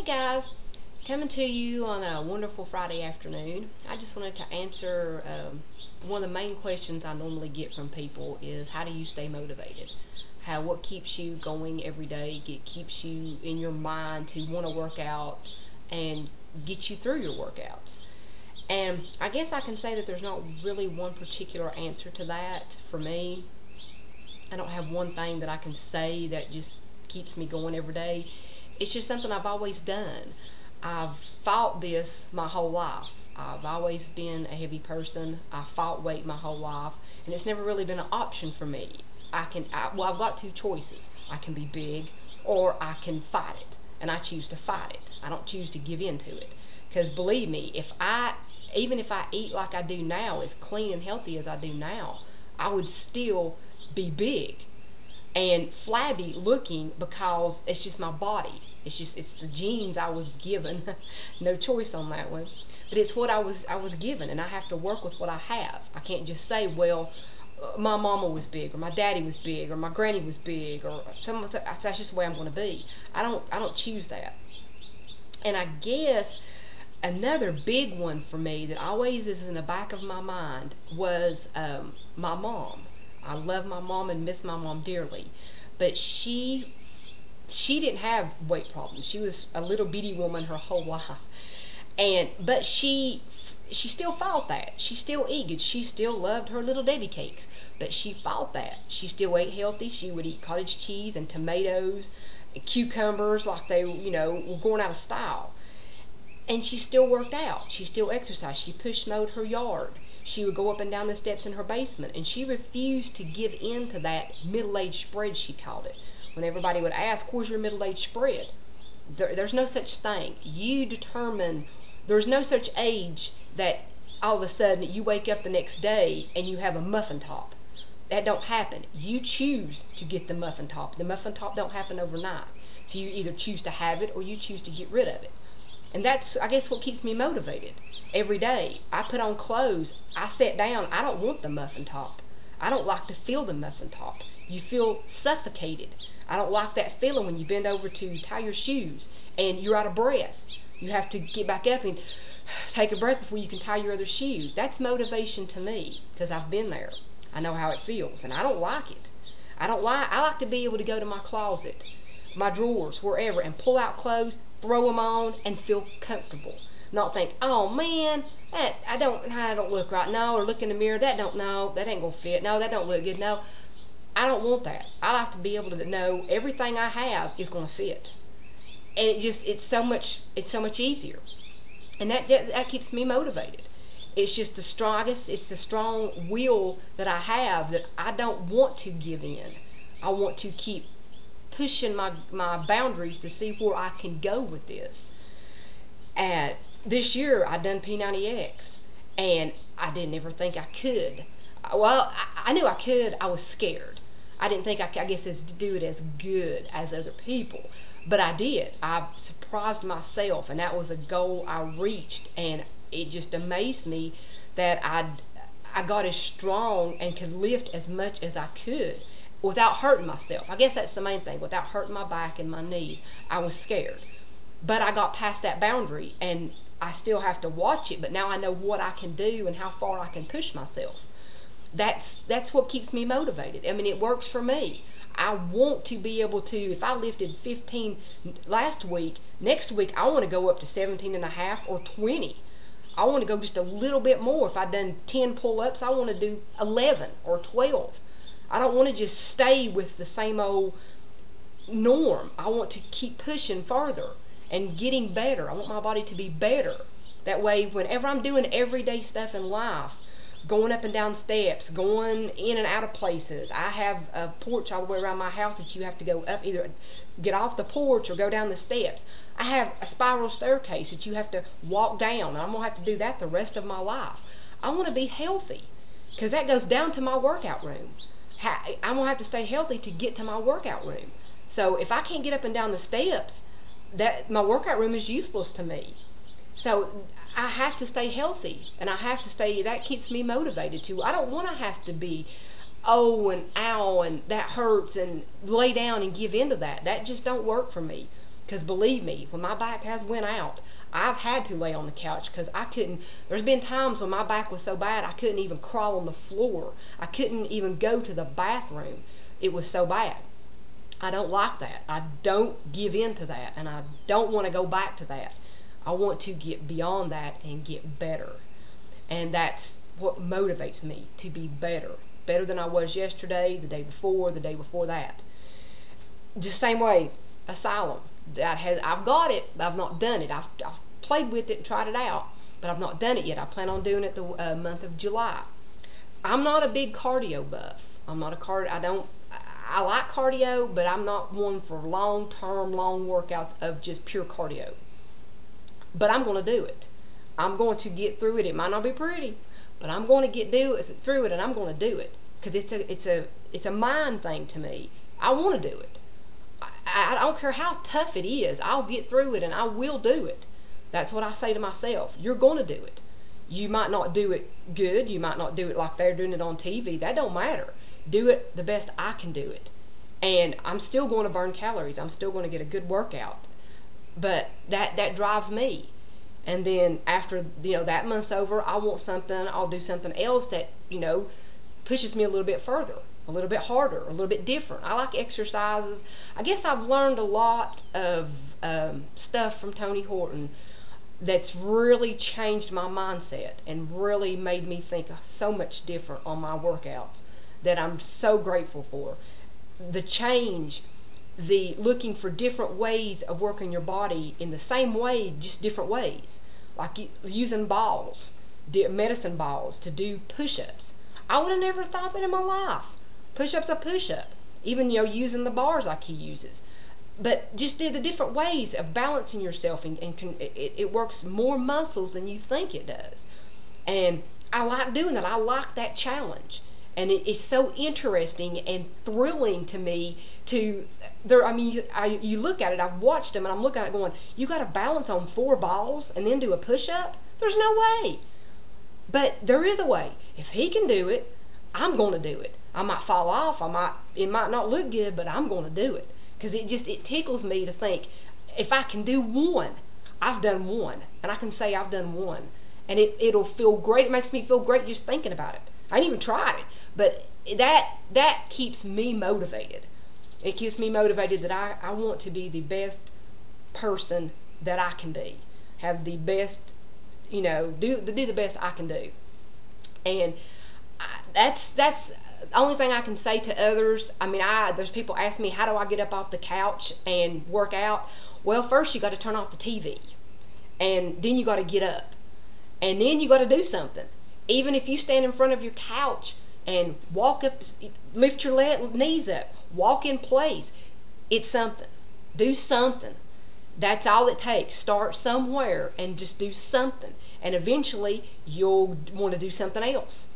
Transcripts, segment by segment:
Hey guys, coming to you on a wonderful Friday afternoon. I just wanted to answer one of the main questions I normally get from people is how do you stay motivated? What keeps you going every day, keeps you in your mind to want to work out and get you through your workouts. And I guess I can say that there's not really one particular answer to that for me. I don't have one thing that I can say that just keeps me going every day. It's just something I've always done. I've fought this my whole life. I've always been a heavy person. I fought weight my whole life, and it's never really been an option for me. I've got two choices. I can be big, or I can fight it, and I choose to fight it. I don't choose to give in to it, because believe me, even if I eat like I do now, as clean and healthy as I do now, I would still be big and flabby looking because it's just my body. It's the genes I was given. No choice on that one. But it's what I was given, and I have to work with what I have. I can't just say, well, my mama was big, or my daddy was big, or my granny was big, or that's just the way I'm going to be. I don't choose that. And I guess another big one for me that always is in the back of my mind was my mom. I love my mom and miss my mom dearly, but she didn't have weight problems. She was a little bitty woman her whole life, but she still fought that. She still ate good. She still loved her little Debbie cakes, but she fought that. She still ate healthy. She would eat cottage cheese and tomatoes, and cucumbers like they were going out of style, and she still worked out. She still exercised. She push mowed her yard. She would go up and down the steps in her basement, and she refused to give in to that middle-aged spread, she called it. When everybody would ask, where's your middle-aged spread? There's no such thing. You determine, there's no such age that all of a sudden you wake up the next day and you have a muffin top. That don't happen. You choose to get the muffin top. The muffin top don't happen overnight. So you either choose to have it or you choose to get rid of it. And that's, I guess, what keeps me motivated every day. I put on clothes. I sit down. I don't want the muffin top. I don't like to feel the muffin top. You feel suffocated. I don't like that feeling when you bend over to tie your shoes and you're out of breath. You have to get back up and take a breath before you can tie your other shoe. That's motivation to me because I've been there. I know how it feels, and I don't like it. I like to be able to go to my closet, my drawers, wherever, and pull out clothes, throw them on, and feel comfortable. Not think, oh man, I don't look right. No, or look in the mirror, that ain't gonna fit. No, that don't look good. No, I don't want that. I like to be able to know everything I have is gonna fit, and it's so much easier, and that keeps me motivated. It's just the strongest. It's the strong will that I have that I don't want to give in. I want to keep pushing my boundaries to see where I can go with this. And this year I done P90X, and I didn't ever think I could. Well, I knew I could. I was scared. I didn't think I guess to do it as good as other people, but I did. I surprised myself, and that was a goal I reached, and it just amazed me that I got as strong and could lift as much as I could without hurting myself. I guess that's the main thing. Without hurting my back and my knees. I was scared, but I got past that boundary, and I still have to watch it, but now I know what I can do and how far I can push myself. That's what keeps me motivated. I mean, it works for me. I want to be able to, if I lifted 15 last week, next week I want to go up to 17 and a half or 20. I want to go just a little bit more. If I've done 10 pull-ups, I want to do 11 or 12. I don't want to just stay with the same old norm. I want to keep pushing further and getting better. I want my body to be better. That way, whenever I'm doing everyday stuff in life, going up and down steps, going in and out of places. I have a porch all the way around my house that you have to go up, either get off the porch or go down the steps. I have a spiral staircase that you have to walk down. I'm going to have to do that the rest of my life. I want to be healthy because that goes down to my workout room. I'm going to have to stay healthy to get to my workout room. So if I can't get up and down the steps, my workout room is useless to me. So I have to stay healthy, and I have to stay, that keeps me motivated too. I don't want to have to be, oh and ow and that hurts and lay down and give in to that. That just don't work for me. Because believe me, when my back has went out, I've had to lay on the couch because I couldn't. There's been times when my back was so bad I couldn't even crawl on the floor. I couldn't even go to the bathroom. It was so bad. I don't like that. I don't give in to that, and I don't want to go back to that. I want to get beyond that and get better. And that's what motivates me, to be better. Better than I was yesterday, the day before that. Just same way, Asylum. I've got it, but I've not done it. I've played with it and tried it out, but I've not done it yet. I plan on doing it the month of July. I'm not a big cardio buff. I'm not a I like cardio, but I'm not one for long-term, long workouts of just pure cardio. But I'm going to do it. I'm going to get through it. It might not be pretty, but I'm going to through it, and I'm going to do it because it's a mind thing to me. I want to do it. I don't care how tough it is. I'll get through it, and I will do it. That's what I say to myself. You're going to do it. You might not do it good. You might not do it like they're doing it on TV. That don't matter. Do it the best I can do it. And I'm still going to burn calories. I'm still going to get a good workout. But that drives me. And then after, that month's over, I want something. I'll do something else that, pushes me a little bit further, a little bit harder, a little bit different. I like exercises. I guess I've learned a lot of stuff from Tony Horton that's really changed my mindset and really made me think so much different on my workouts that I'm so grateful for. The change, the looking for different ways of working your body in the same way, just different ways. Like using balls, medicine balls to do push-ups. I would have never thought that in my life. Push-up's a push-up. Even, using the bars like he uses. But just do the different ways of balancing yourself, and it works more muscles than you think it does. And I like doing that. I like that challenge. And it is so interesting and thrilling to me you look at it, I've watched them, and I'm looking at it going, you got to balance on 4 balls and then do a push-up? There's no way. But there is a way. If he can do it, I'm going to do it. I might fall off. It might not look good, but I'm going to do it. Because it tickles me to think, if I can do one, I've done one. And I can say I've done one. And it'll feel great. It makes me feel great just thinking about it. I ain't even tried it. But that keeps me motivated. It keeps me motivated that I want to be the best person that I can be. Have the best, do the best I can do. And that's the only thing I can say to others. There's people ask me, how do I get up off the couch and work out? Well, first you got to turn off the TV. And then you got to get up. And then you got to do something. Even if you stand in front of your couch and walk up, lift your knees up, walk in place, it's something. Do something. That's all it takes. Start somewhere and just do something. And eventually you'll want to do something else.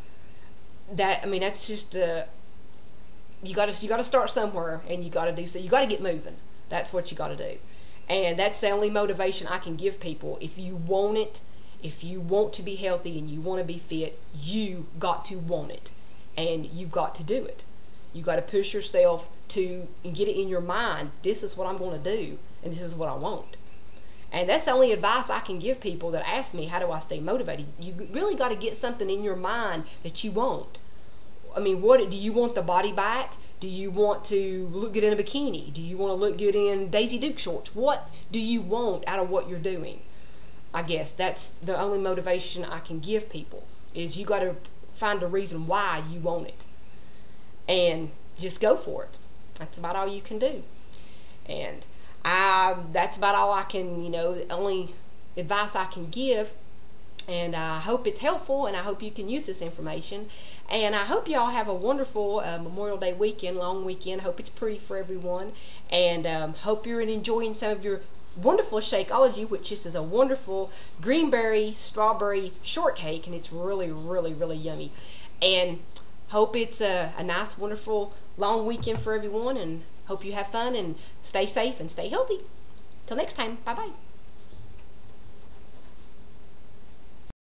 That's just you got to start somewhere, and you got to do so. You got to get moving. That's what you got to do. And that's the only motivation I can give people. If you want it, if you want to be healthy and you want to be fit, you got to want it, and you got to do it. You got to push yourself and get it in your mind. This is what I'm going to do, and this is what I want. And that's the only advice I can give people that ask me, how do I stay motivated? You really got to get something in your mind that you want. What do you want? The body back? Do you want to look good in a bikini? Do you want to look good in Daisy Duke shorts? What do you want out of what you're doing? I guess that's the only motivation I can give people, is you got to find a reason why you want it. And just go for it. That's about all you can do. And that's about all I can, only advice I can give. And I hope it's helpful, and I hope you can use this information. And I hope y'all have a wonderful Memorial Day weekend, long weekend. Hope it's pretty for everyone. And hope you're enjoying some of your wonderful Shakeology, which is a wonderful greenberry strawberry shortcake, and it's really, really, really yummy. And hope it's a nice, wonderful, long weekend for everyone, and hope you have fun and stay safe and stay healthy. Till next time, bye-bye.